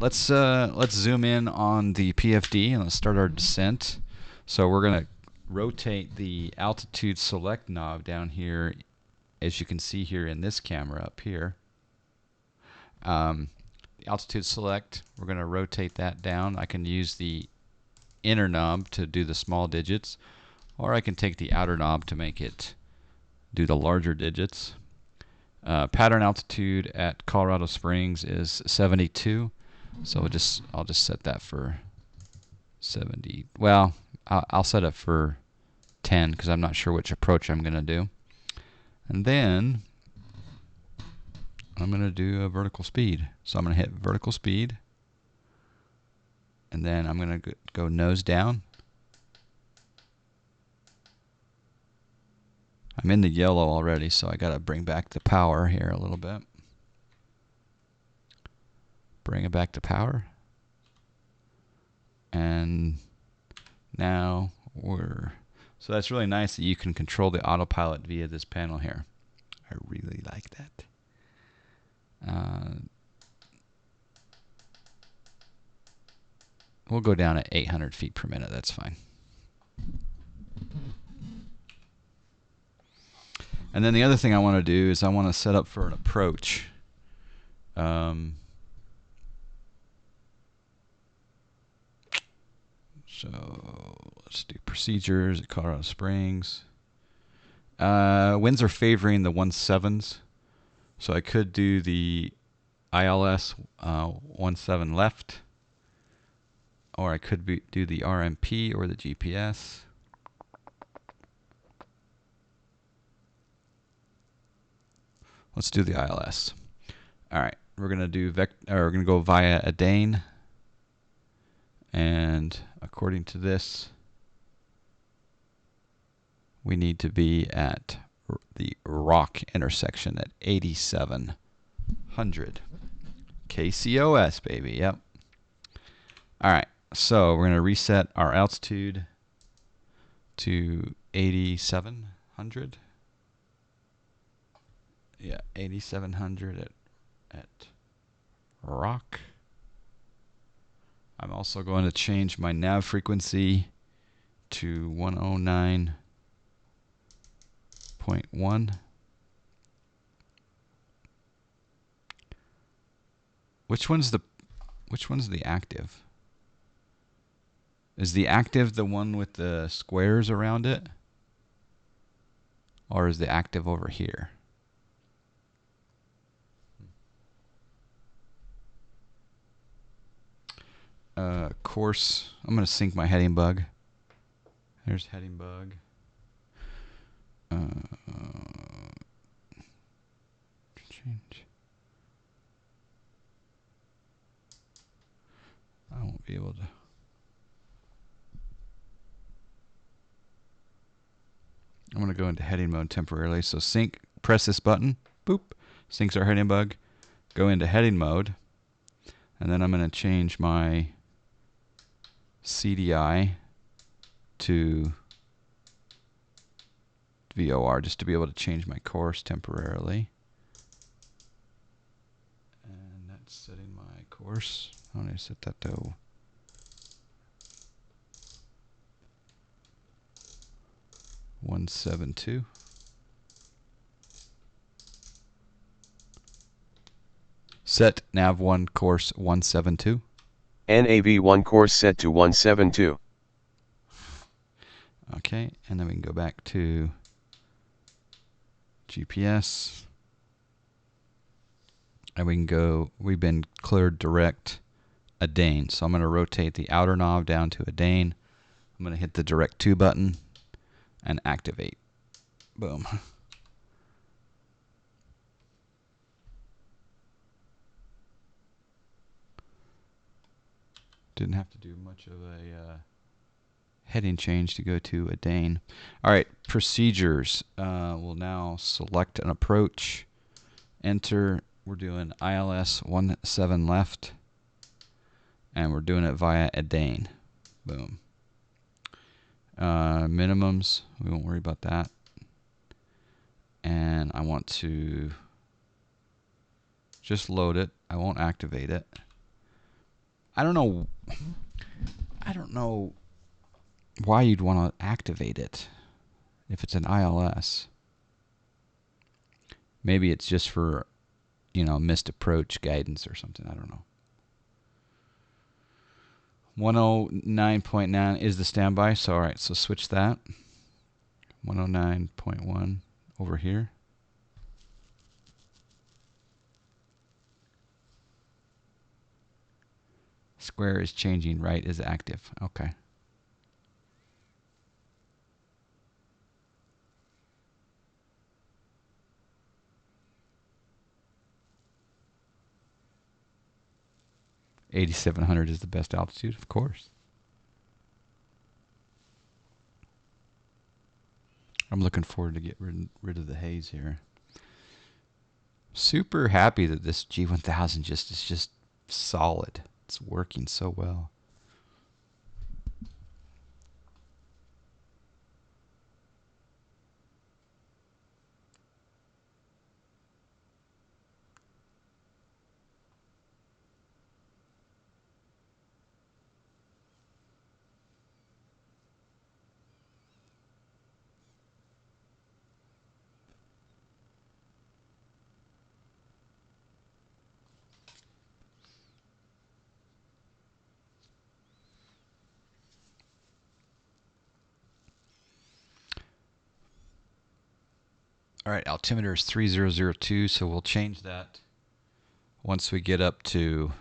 Let's zoom in on the PFD and let's start our descent. So we're going to rotate the altitude select knob down here, as you can see here in this camera up here. The altitude select, we're going to rotate that down. I can use the inner knob to do the small digits, or I can take the outer knob to make it do the larger digits. Pattern altitude at Colorado Springs is 72. So I'll just set that for 70. Well, I'll set it for 10 because I'm not sure which approach I'm going to do. And then I'm going to do a vertical speed. So I'm going to hit vertical speed. And then I'm going to go nose down. I'm in the yellow already, so I got to bring back the power here a little bit. Bring it back to power. And now so that's really nice that you can control the autopilot via this panel here. I really like that. We'll go down at 800 feet per minute. That's fine. And then the other thing I want to do is I want to set up for an approach. So let's do procedures at Colorado Springs. Winds are favoring the 17s, so I could do the ILS 17 left, or I could do the RMP or the GPS. Let's do the ILS. All right, we're gonna do we're gonna go via Adane, and according to this, we need to be at the rock intersection at 8700. KCOS, baby. Yep. All right, so we're gonna reset our altitude to 8700. Yeah, 8700 at rock. I'm also going to change my nav frequency to 109.1. Which one's the active? Is the active the one with the squares around it? Or is the active over here? Course, I'm going to sync my heading bug. There's heading bug. Change. I won't be able to. I'm going to go into heading mode temporarily. So sync, press this button, boop, syncs our heading bug. Go into heading mode, and then I'm going to change my CDI to VOR just to be able to change my course temporarily. And that's setting my course. I want to set that to 172. Set nav1 course 172. NAV1 course set to 172. Okay, and then we can go back to GPS. And we can go, we've been cleared direct Adane. So I'm going to rotate the outer knob down to Adane. I'm going to hit the direct 2 button and activate. Boom. Didn't have to do much of a heading change to go to Adane. All right, procedures. We'll now select an approach. Enter. We're doing ILS 17 left, and we're doing it via Adane. Boom. Minimums. We won't worry about that. And I want to just load it. I won't activate it. I don't know why you'd want to activate it if it's an ILS. Maybe it's just for, missed approach guidance or something. I don't know. 109.9 is the standby. So, all right, so switch that. 109.1 over here. Square is changing, right is active. Okay. $8,700 is the best altitude, of course. I'm looking forward to get rid of the haze here. Super happy that this G1000 is just solid. It's working so well. All right, altimeter is 3002, so we'll change that once we get up to,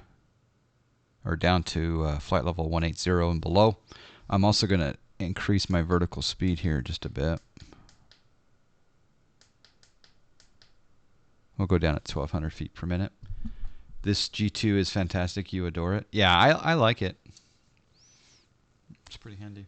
or down to flight level 180 and below. I'm also going to increase my vertical speed here just a bit. We'll go down at 1,200 feet per minute. This G2 is fantastic. You adore it. Yeah, I like it. It's pretty handy.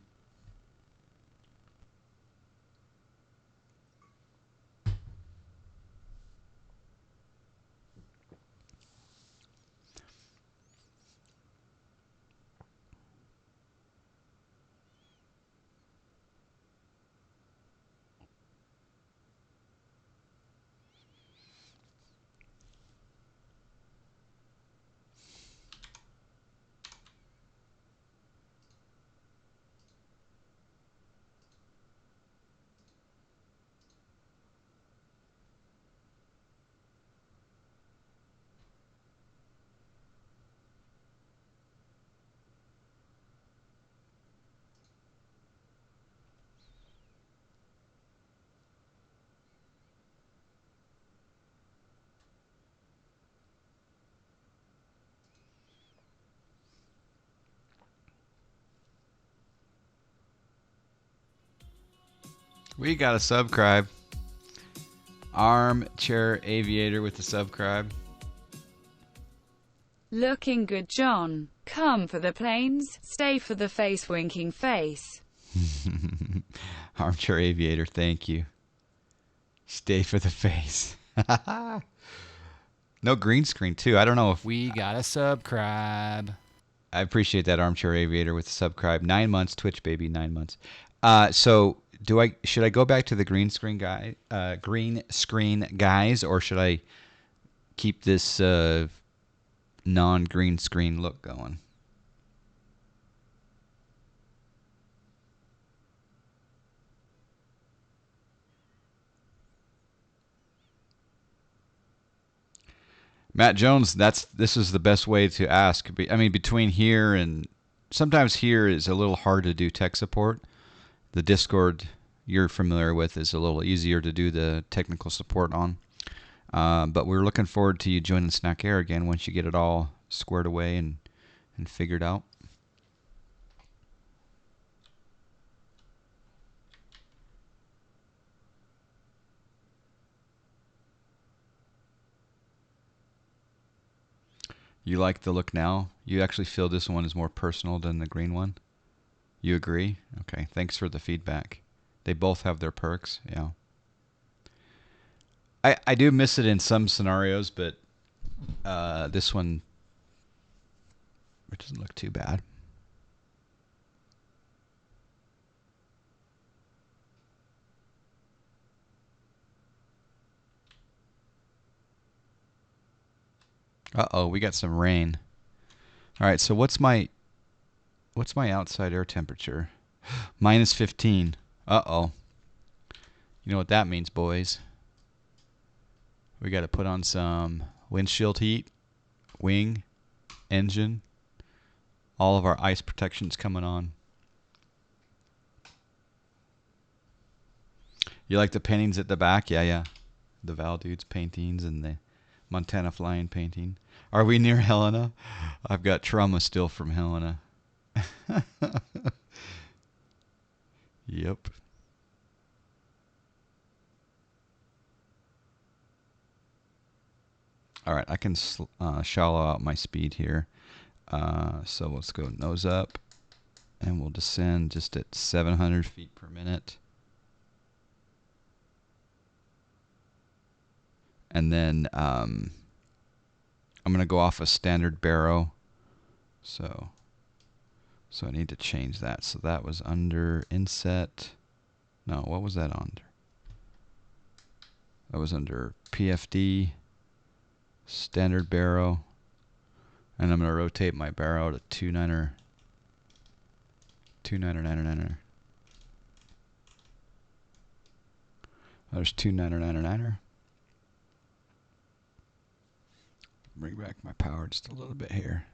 We got a subscribe. Armchair Aviator with the subscribe. Looking good, John. Come for the planes, stay for the face winking face. Armchair Aviator, thank you. Stay for the face. No green screen too. I don't know if we got a subscribe. I appreciate that, Armchair Aviator with the subscribe. 9 months, Twitch baby, 9 months. So should I go back to the green screen guys, or should I keep this non-green screen look going? Matt Jones, this is the best way to ask. I mean, between here and sometimes here is a little hard to do tech support. The Discord you're familiar with is a little easier to do the technical support on. But we're looking forward to you joining Snack Air again once you get it all squared away and figured out. You like the look now? You actually feel this one is more personal than the green one? You agree? Okay, thanks for the feedback. They both have their perks, yeah. I do miss it in some scenarios, but this one, it doesn't look too bad. Uh-oh, we got some rain. All right, so what's my outside air temperature? Minus 15. Uh-oh. You know what that means, boys. We got to put on some windshield heat, wing, engine. All of our ice protection's coming on. You like the paintings at the back? Yeah, yeah. The Val Dudes paintings and the Montana Flying painting. Are we near Helena? I've got trauma still from Helena. Yep. All right, I can shallow out my speed here. So let's go nose up, and we'll descend just at 700 feet per minute. And then I'm going to go off a standard baro. So I need to change that. So that was under inset. No, what was that under? That was under PFD, standard baro. And I'm going to rotate my baro to 29er. 29er. There's 29er. Bring back my power just a little bit here.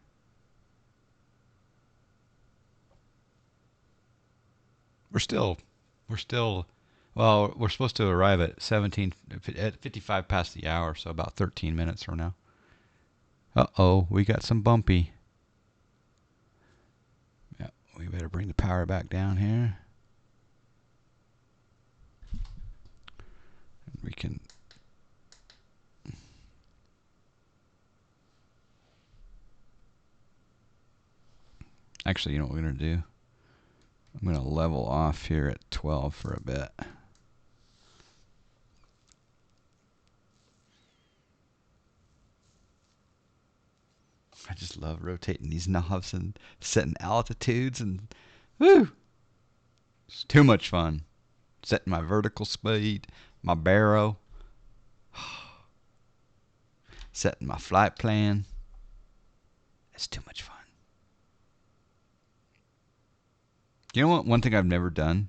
We're still, well, we're supposed to arrive at 55 past the hour, so about 13 minutes from now. Uh-oh, we got some bumpy. Yeah, we better bring the power back down here. And we can... Actually, you know what we're going to do? I'm going to level off here at 12 for a bit. I just love rotating these knobs and setting altitudes and woo! It's too much fun. Setting my vertical speed, my baro, setting my flight plan. It's too much fun. You know what? One thing I've never done.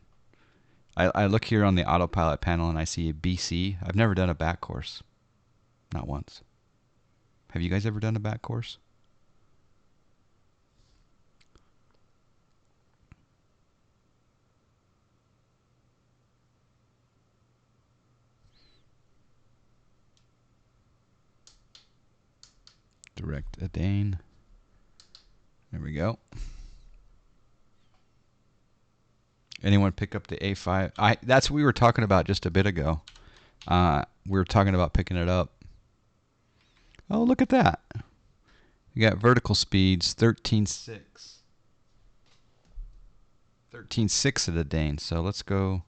I look here on the autopilot panel and I see a BC. I've never done a back course. Not once. Have you guys ever done a back course? Direct a Dane. There we go. Anyone pick up the A5? That's what we were talking about just a bit ago. We were talking about picking it up. Oh, look at that. We got vertical speeds 13.6. 13.6 of the Dane. So let's go.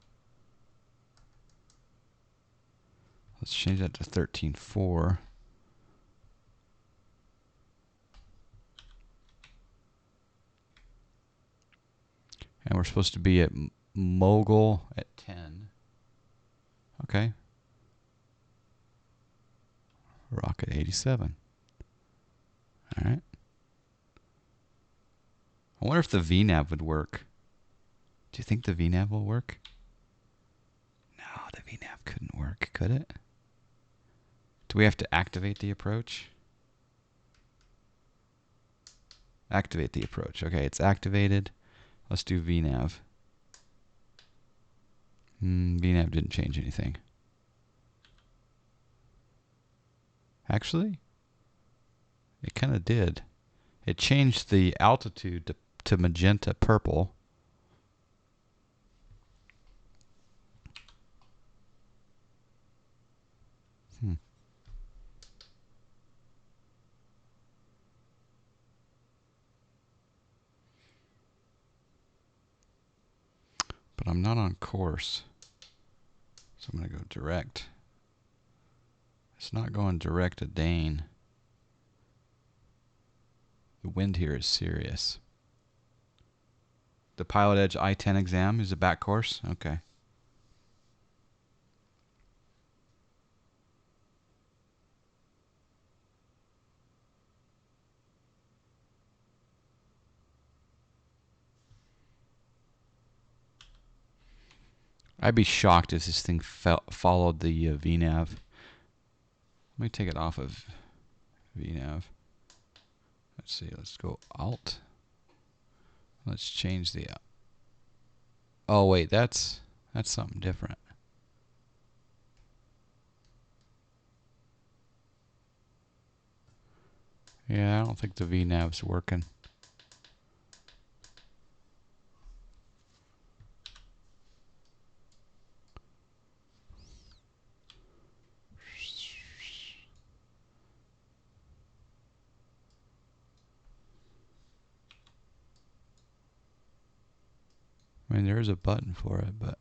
Let's change that to 13.4. And we're supposed to be at Mogul at 10. Okay. Rocket 87. All right. I wonder if the VNAV would work. Do you think the VNAV will work? No, the VNAV couldn't work, could it? Do we have to activate the approach? Activate the approach. Okay, it's activated. Let's do VNAV. VNAV didn't change anything. Actually, it kind of did. It changed the altitude to magenta purple. But I'm not on course. So I'm going to go direct. It's not going direct to Dane. The wind here is serious. The Pilot Edge I-10 exam is a back course? Okay. I'd be shocked if this thing followed the VNAV. Let me take it off of VNAV. Let's see. Let's go Alt. Let's change the. Oh wait, that's something different. Yeah, I don't think the VNAV's working. I mean, there's a button for it, but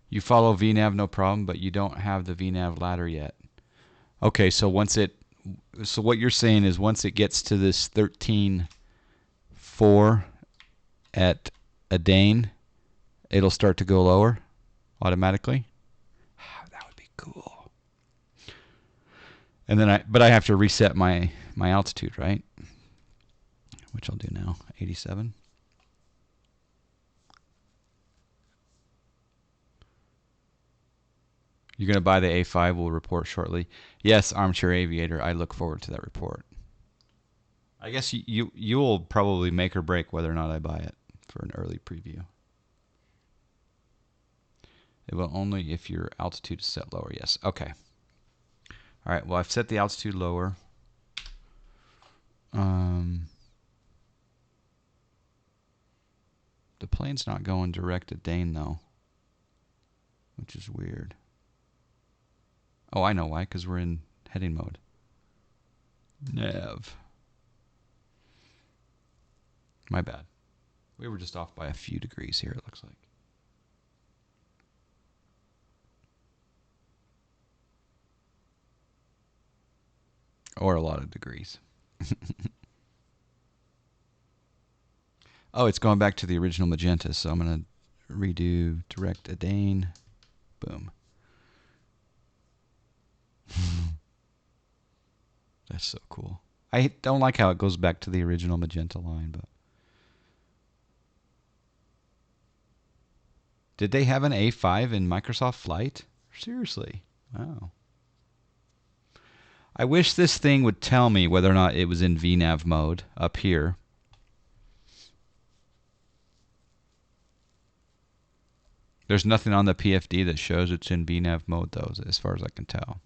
you follow VNAV no problem, but you don't have the VNAV ladder yet. Okay, so what you're saying is once it gets to this 13.4 at a Dane, it'll start to go lower automatically. That would be cool. And then I have to reset my altitude, right? Which I'll do now, 87. You're going to buy the A5, we'll report shortly. Yes, Armchair Aviator, I look forward to that report. I guess you'll probably make or break whether or not I buy it for an early preview. It will only if your altitude is set lower, yes. Okay. All right, well, I've set the altitude lower. The plane's not going direct at Dane, though, which is weird. Oh, I know why, because we're in heading mode. Nav. My bad. We were just off by a few degrees here, it looks like. Or a lot of degrees. Oh, it's going back to the original magenta, so I'm going to redo direct Adane. Boom. That's so cool. I don't like how it goes back to the original magenta line, but did they have an A5 in Microsoft Flight? Seriously? Wow. I wish this thing would tell me whether or not it was in VNAV mode up here. There's nothing on the PFD that shows it's in VNAV mode, though, as far as I can tell.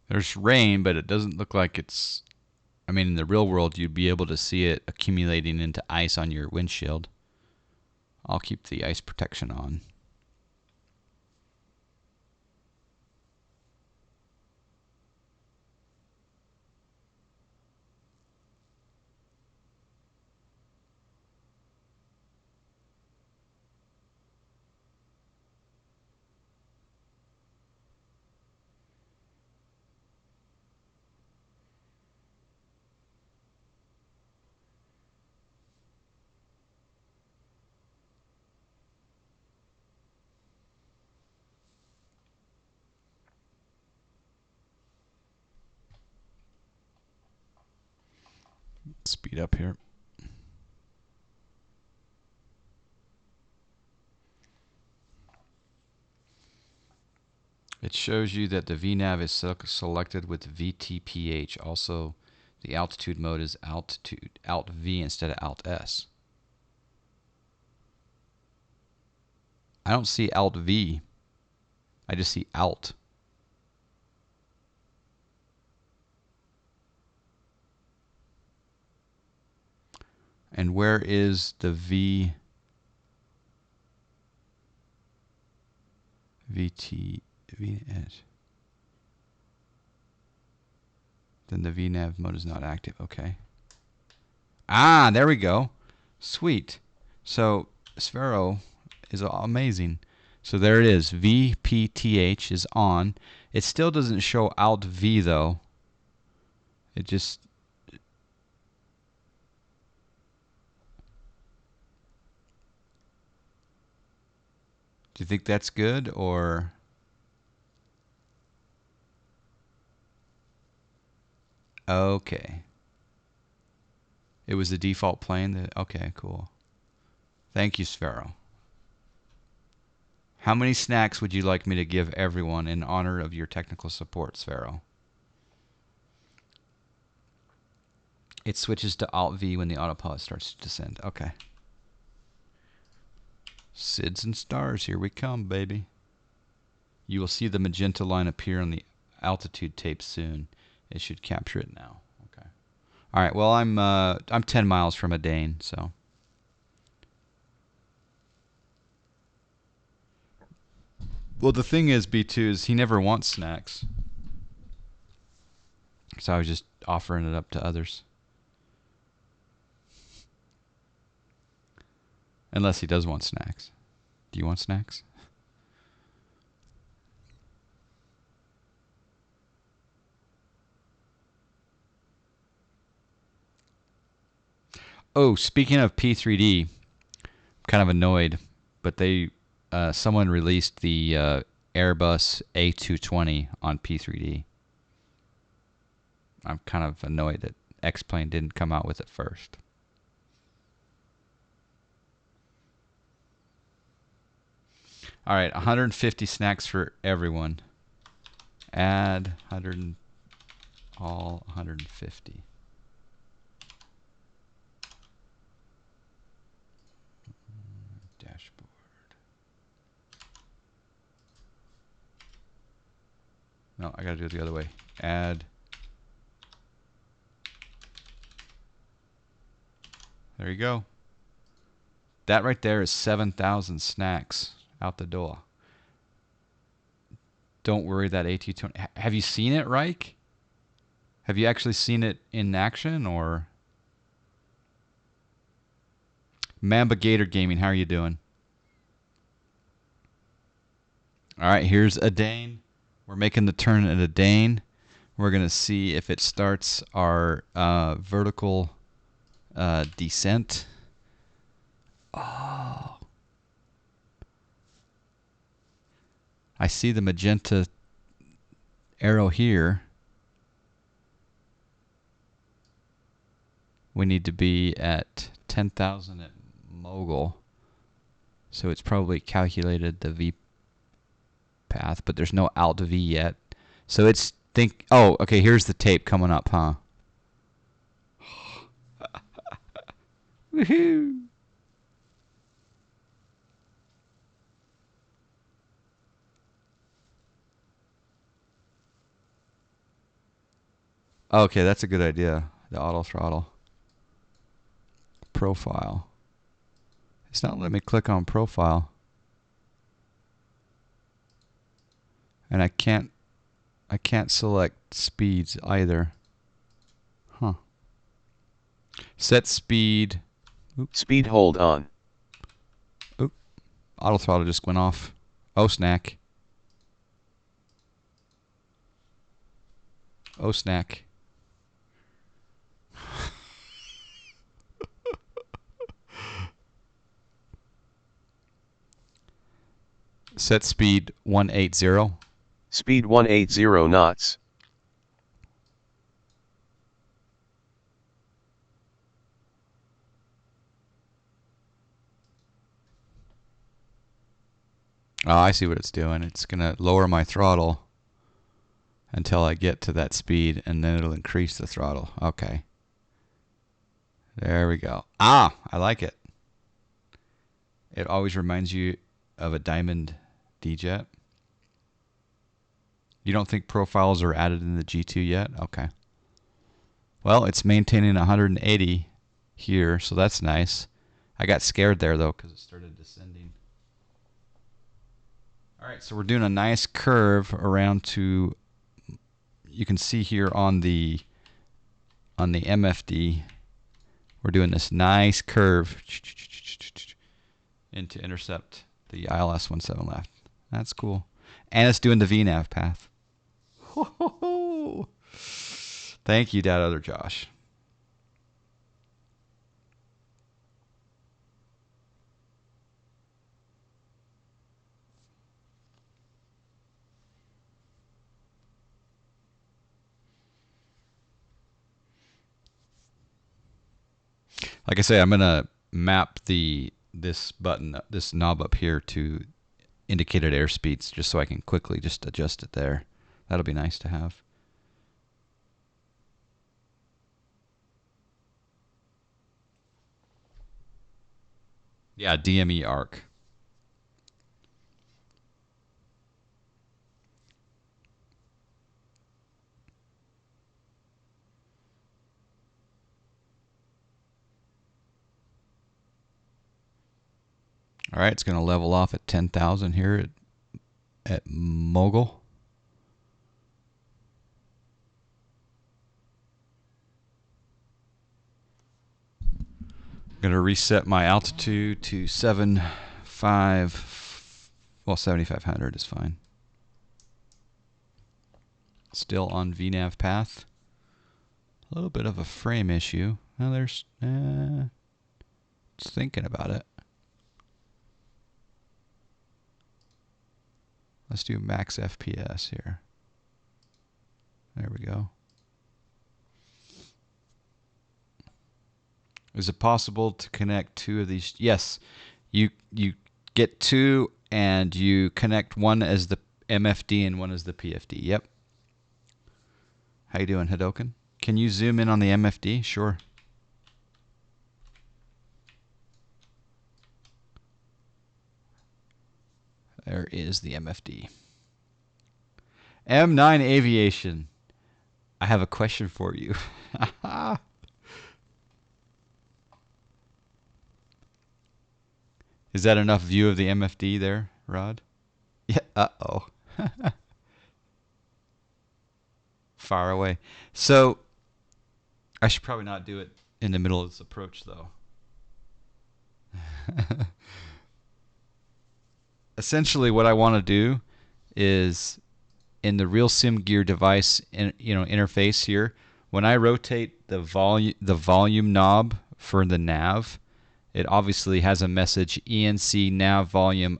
There's rain, but it doesn't look like it's... I mean, in the real world, you'd be able to see it accumulating into ice on your windshield. I'll keep the ice protection on. Speed up here. It shows you that the VNAV is selected with VTPH. Also, the altitude mode is altitude, Alt V instead of Alt S. I don't see Alt V. I just see Alt. And where is the VT? VS. Then the VNAV mode is not active. Okay. Ah, there we go. Sweet. So Sphero is amazing. So there it is. VPTH is on. It still doesn't show Alt V though. It just... Do you think that's good or... Okay. It was the default plane. Okay, cool. Thank you, Sphero. How many snacks would you like me to give everyone in honor of your technical support, Sphero? It switches to Alt V when the autopilot starts to descend. Okay. SIDS and stars, here we come, baby. You will see the magenta line appear on the altitude tape soon. It should capture it now. Okay. All right. Well, I'm 10 miles from a Dane, so. Well, the thing is, B2 is he never wants snacks, so I was just offering it up to others. Unless he does want snacks. Do you want snacks? Oh, speaking of P3D, I'm kind of annoyed, but they someone released the Airbus A220 on P3D. I'm kind of annoyed that X-Plane didn't come out with it first. All right, 150 snacks for everyone. Add 100, all 150. Dashboard. No, I gotta do it the other way. Add. There you go. That right there is 7,000 snacks out the door. Don't worry, that AT20. Have you seen it, Reich? Have you actually seen it in action, or? Mamba Gator Gaming, how are you doing? All right, here's a Dane. We're making the turn at a Dane. We're going to see if it starts our vertical descent. Oh. I see the magenta arrow here. We need to be at 10,000 at Mogul. So it's probably calculated the V path, but there's no Alt V yet. So it's oh, okay, here's the tape coming up, huh? Woohoo! Okay, that's a good idea. The auto throttle. Profile. It's not letting me click on profile. And I can't select speeds either. Huh. Set speed. Oops. Speed hold on. Oop. Auto throttle just went off. Oh, snack. Oh, snack. Set speed 180. Speed 180 knots. Oh, I see what it's doing. It's going to lower my throttle until I get to that speed, and then it'll increase the throttle. Okay. There we go. Ah, I like it. It always reminds you of a Diamond D-Jet. You don't think profiles are added in the G2 yet? Okay. Well, it's maintaining 180 here, so that's nice. I got scared there, though, because it started descending. All right, so we're doing a nice curve around to... You can see here on the on the MFD, we're doing this nice curve into intercept the ILS 17 left. That's cool. And it's doing the VNAV path. Thank you, that other Josh. Like I say, I'm gonna map this knob up here to indicated airspeeds, just so I can quickly just adjust it there. That'll be nice to have. Yeah, DME arc. All right, it's going to level off at 10,000 here at Mogul. I'm going to reset my altitude to 7,500 is fine. Still on VNAV path. A little bit of a frame issue. Now there's just thinking about it. Let's do max FPS here. There we go. Is it possible to connect two of these? Yes. You get two and you connect one as the MFD and one as the PFD. Yep. How you doing, Hadoken? Can you zoom in on the MFD? Sure. There is the MFD. M9 Aviation. I have a question for you. Is that enough view of the MFD there, Rod? Yeah. Uh-oh. Far away. So, I should probably not do it in the middle of this approach, though. Essentially, what I want to do is in the RealSimGear device, interface here. When I rotate the volume knob for the nav, it obviously has a message ENC nav volume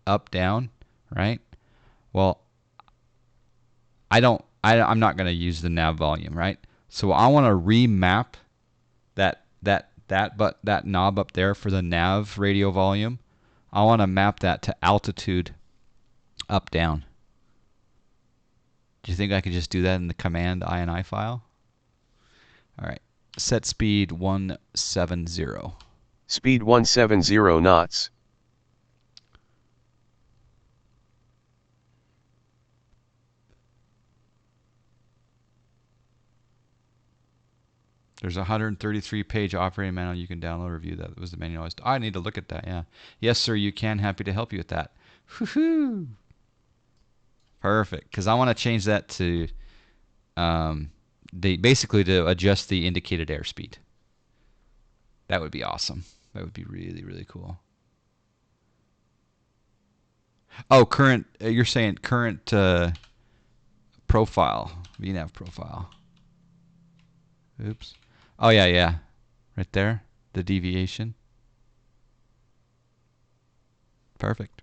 up down, right? Well, I'm not going to use the nav volume, right? So I want to remap that knob up there for the nav radio volume. I want to map that to altitude up down. Do you think I could just do that in the command INI file? All right. Set speed 170. Speed 170 knots. There's a 133-page operating manual you can download or review. That was the manual. I need to look at that, yeah. Yes, sir, you can. Happy to help you with that. Woohoo! Perfect. Because I want to change that to basically to adjust the indicated airspeed. That would be awesome. That would be really, really cool. Oh, current. You're saying current profile, VNAV profile. Oops. Oh, yeah. Right there. The deviation. Perfect.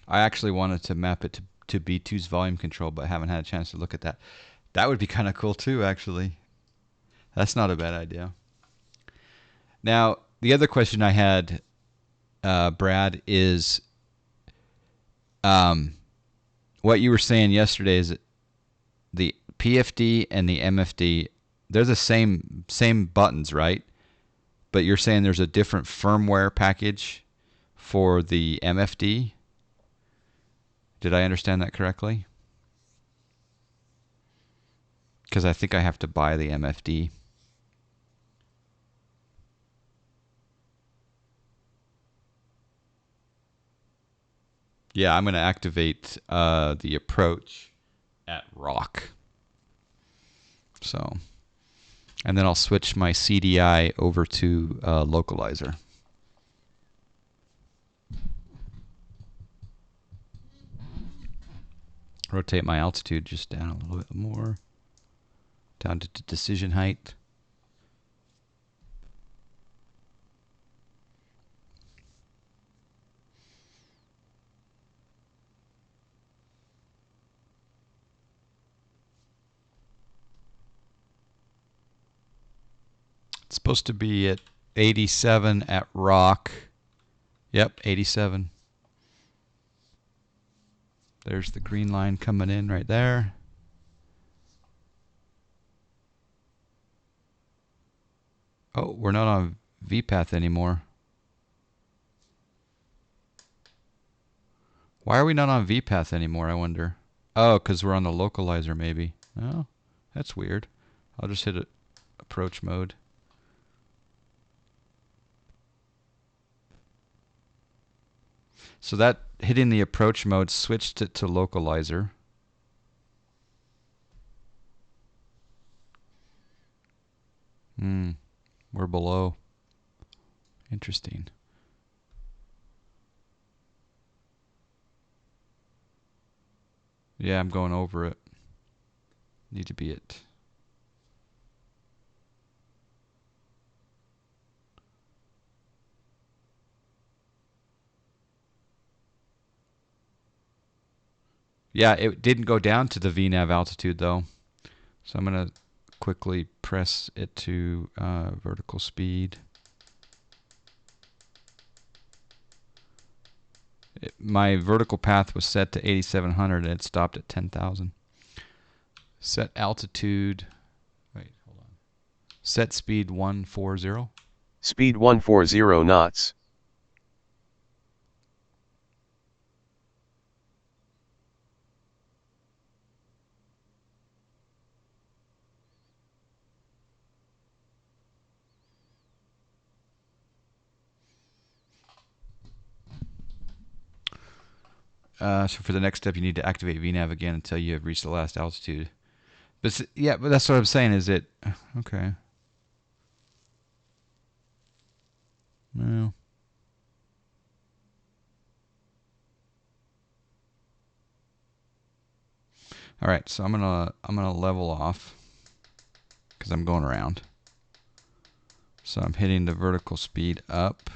I actually wanted to map it to B2's volume control, but haven't had a chance to look at that. That would be kind of cool too, actually. That's not a bad idea. Now, the other question I had, Brad, is what you were saying yesterday is that the PFD and the MFD, they're the same buttons, right? But you're saying there's a different firmware package for the MFD. Did I understand that correctly? Because I think I have to buy the MFD. Yeah, I'm going to activate the approach at rock. So, and then I'll switch my CDI over to localizer. Rotate my altitude just down a little bit more, down to decision height. It's supposed to be at 87 at rock. Yep, 87. There's the green line coming in right there. Oh, we're not on VPath anymore. Why are we not on VPath anymore, I wonder? Oh, because we're on the localizer maybe. Oh, that's weird. I'll just hit approach mode. So that hitting the approach mode switched it to localizer. We're below. Interesting. Yeah, I'm going over it. Need to be at. Yeah, it didn't go down to the VNAV altitude though. So I'm going to quickly press it to vertical speed. My vertical path was set to 8,700 and it stopped at 10,000. Set altitude. Wait, hold on. Set speed 140. Speed 140 knots. So for the next step, you need to activate VNAV again until you have reached the last altitude. But yeah, but that's what I'm saying. Is it okay? No. All right, so I'm gonna level off because I'm going around. So I'm hitting the vertical speed up,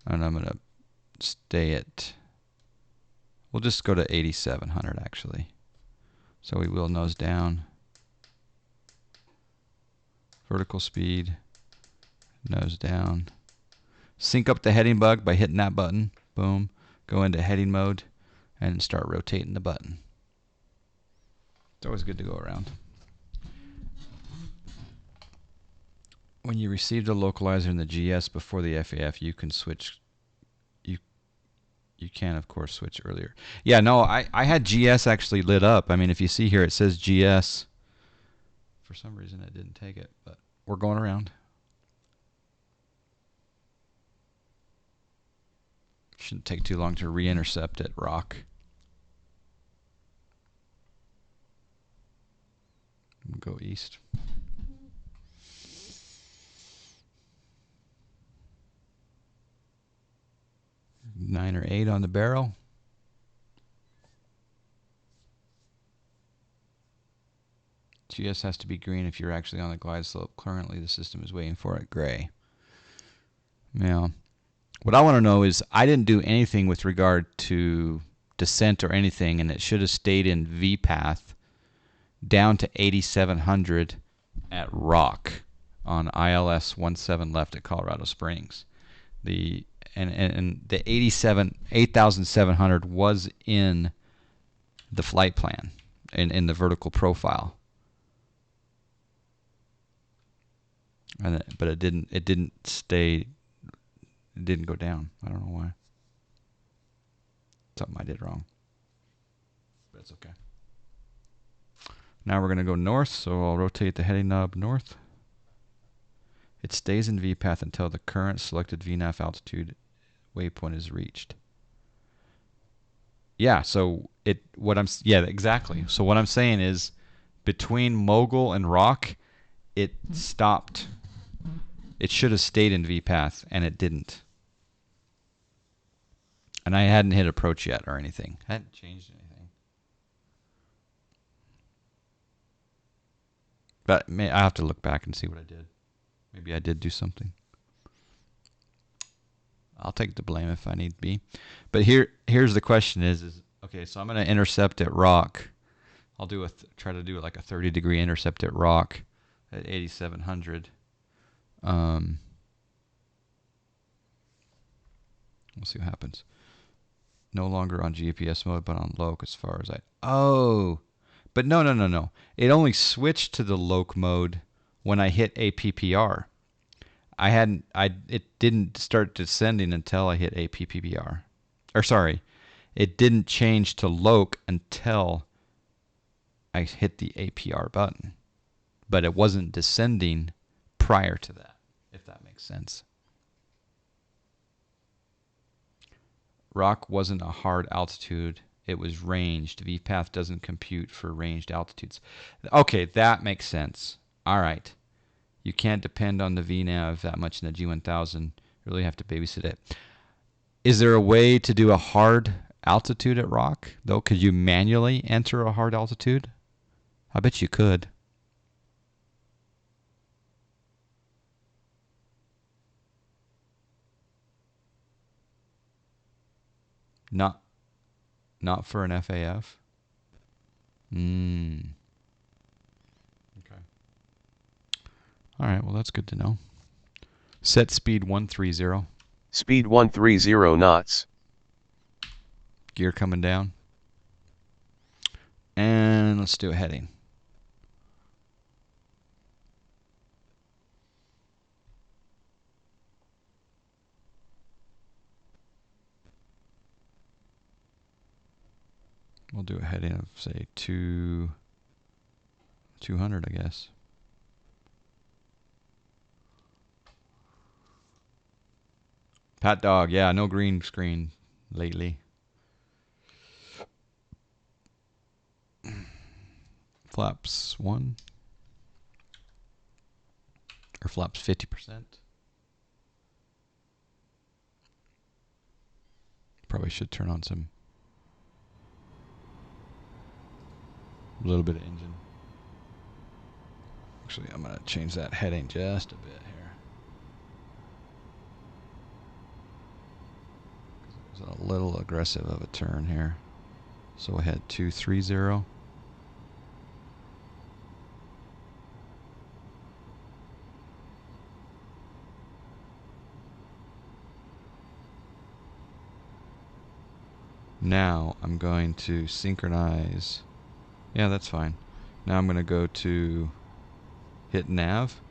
and I'm gonna stay at. We'll just go to 8,700 actually. So we will nose down. Vertical speed, nose down. Sync up the heading bug by hitting that button. Boom. Go into heading mode and start rotating the button. It's always good to go around. When you receive the localizer in the GS before the FAF, you can switch. You can, of course, switch earlier. Yeah, no, I had GS actually lit up. I mean, if you see here, it says GS. For some reason, it didn't take it, but we're going around. Shouldn't take too long to re-intercept at rock. We'll go east. Nine or 8 on the barrel. GS has to be green if you're actually on the glide slope. Currently, the system is waiting for it gray. Now, what I want to know is I didn't do anything with regard to descent or anything, and it should have stayed in VPath down to 8,700 at rock on ILS 17 left at Colorado Springs. And the 8,700 was in the flight plan in the vertical profile. But it didn't stay. It didn't go down. I don't know why. Something I did wrong. But it's okay. Now we're going to go north, so I'll rotate the heading knob north. It stays in VPath until the current selected VNAV altitude waypoint is reached. Yeah, so yeah, exactly. So what I'm saying is between mogul and rock, it stopped. It should have stayed in VPath, and it didn't. And I hadn't hit approach yet or anything. I hadn't changed anything. But I have to look back and see what I did. Maybe I did do something. I'll take the blame if I need to be. But here's the question is okay, so I'm going to intercept at rock. I'll do try to do like a 30-degree intercept at rock at 8700. We'll see what happens. No longer on GPS mode, but on loc as far as Oh, but no. It only switched to the loc mode when I hit APPR. It didn't start descending until I hit APPR. Or sorry, it didn't change to loc until I hit the APR button. But it wasn't descending prior to that, if that makes sense. Rock wasn't a hard altitude. It was ranged. VPath doesn't compute for ranged altitudes. Okay, that makes sense. All right. You can't depend on the VNAV that much in the G1000. You really have to babysit it. Is there a way to do a hard altitude at rock, though? Could you manually enter a hard altitude? I bet you could. Not for an FAF? Okay. All right, well, that's good to know. Set speed 130. Speed 130 knots. Gear coming down. And let's do a heading. We'll do a heading of, say, 200, I guess. Pat dog, yeah, no green screen lately. Flaps 1. Or flaps 50%. Probably should turn on some. A little bit of engine. Actually, I'm going to change that heading just a bit here. It was a little aggressive of a turn here. So we had 230. Now I'm going to synchronize. Yeah, that's fine. Now I'm going to go to hit nav.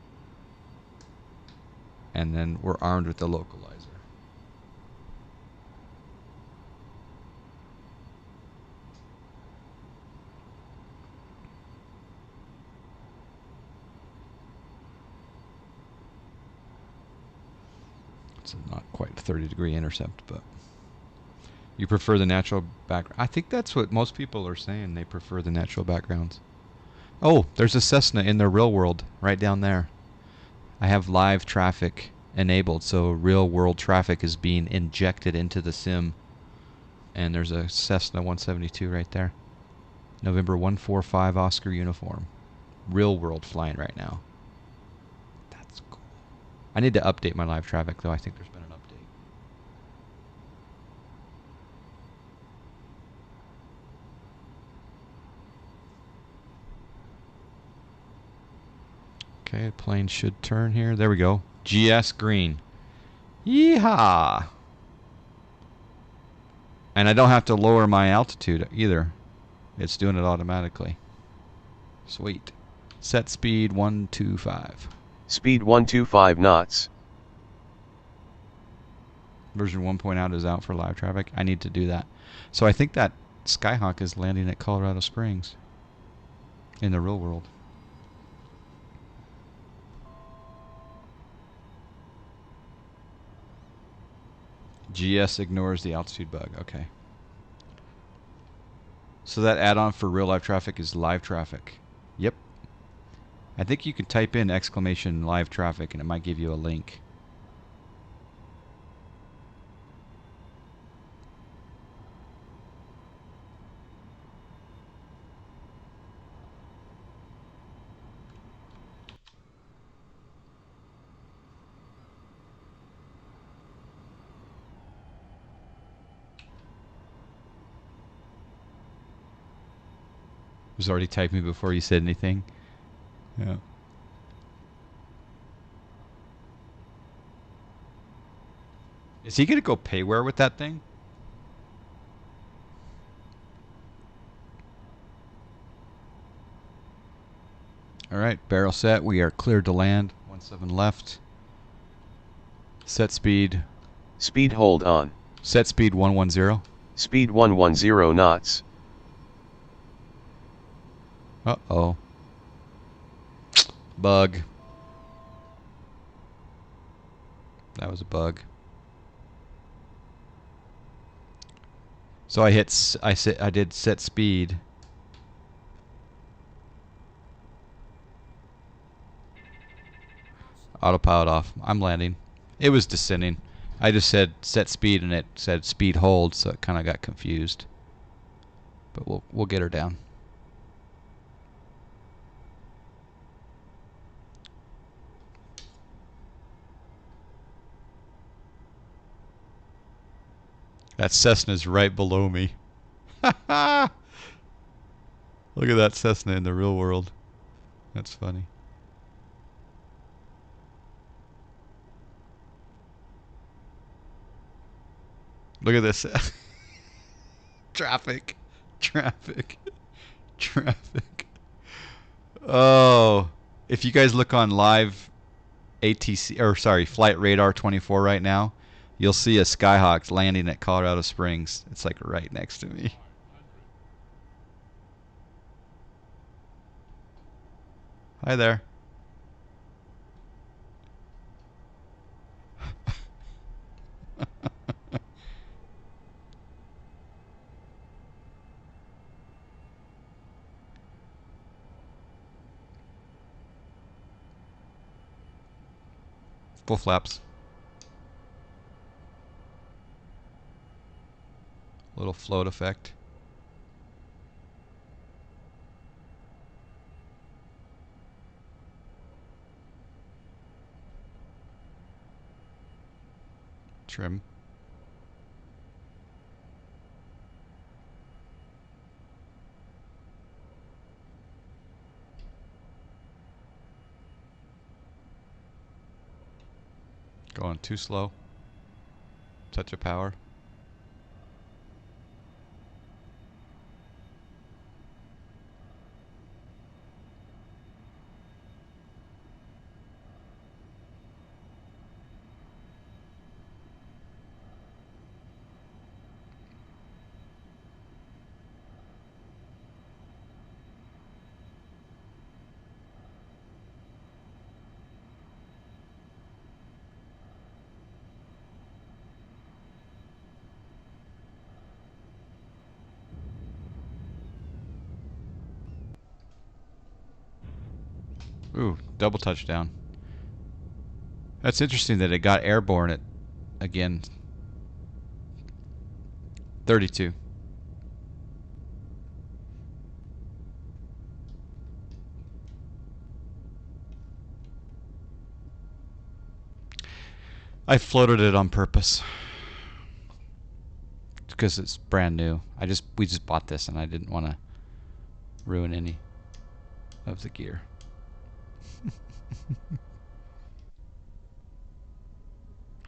And then we're armed with the localizer. It's not quite a 30-degree intercept, but you prefer the natural background. I think that's what most people are saying. They prefer the natural backgrounds. Oh, there's a Cessna in the real world right down there. I have live traffic enabled, so real world traffic is being injected into the sim. And there's a Cessna 172 right there. November 145 Oscar uniform. Real world flying right now. That's cool. I need to update my live traffic, though. I think there's been an update. Okay, plane should turn here. There we go. GS green. Yeehaw! And I don't have to lower my altitude either. It's doing it automatically. Sweet. Set speed 125. Speed 125 knots. Version 1.0 is out for live traffic. I need to do that. So I think that Skyhawk is landing at Colorado Springs in the real world. GS ignores the altitude bug. Okay. So that add-on for real live traffic is live traffic. Yep. I think you can type in exclamation live traffic and it might give you a link. Was already typing before you said anything. Yeah. Is he gonna go payware with that thing? All right, barrel set. We are cleared to land. 17 left. Set speed. Speed hold on. Set speed 110. Speed 110 knots. Uh-oh. Bug. That was a bug. So I did set speed. Autopilot off. I'm landing. It was descending. I just said set speed and it said speed hold, so it kind of got confused. But we'll get her down. That Cessna's right below me. Look at that Cessna in the real world. That's funny. Look at this. Traffic. Traffic. Traffic. Oh. If you guys look on live ATC, or sorry, Flight Radar 24 right now, you'll see a Skyhawk landing at Colorado Springs. It's like right next to me. Hi there. Full flaps. Little float effect. Trim. Going too slow. Touch of power. Ooh, double touchdown. That's interesting that it got airborne at, again, 32. I floated it on purpose because it's brand new. We just bought this and I didn't want to ruin any of the gear.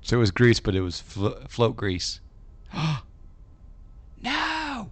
So it was grease, but it was float grease. No! No!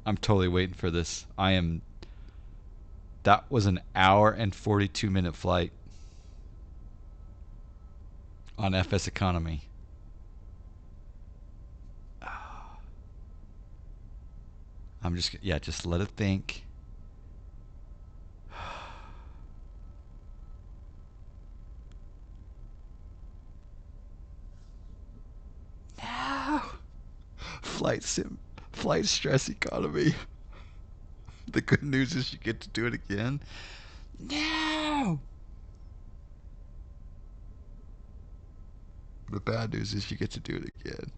I'm totally waiting for this. That was an hour and 42-minute flight on FS economy. Just let it think. No. Flight stress economy. The good news is you get to do it again. No. The bad news is you get to do it again.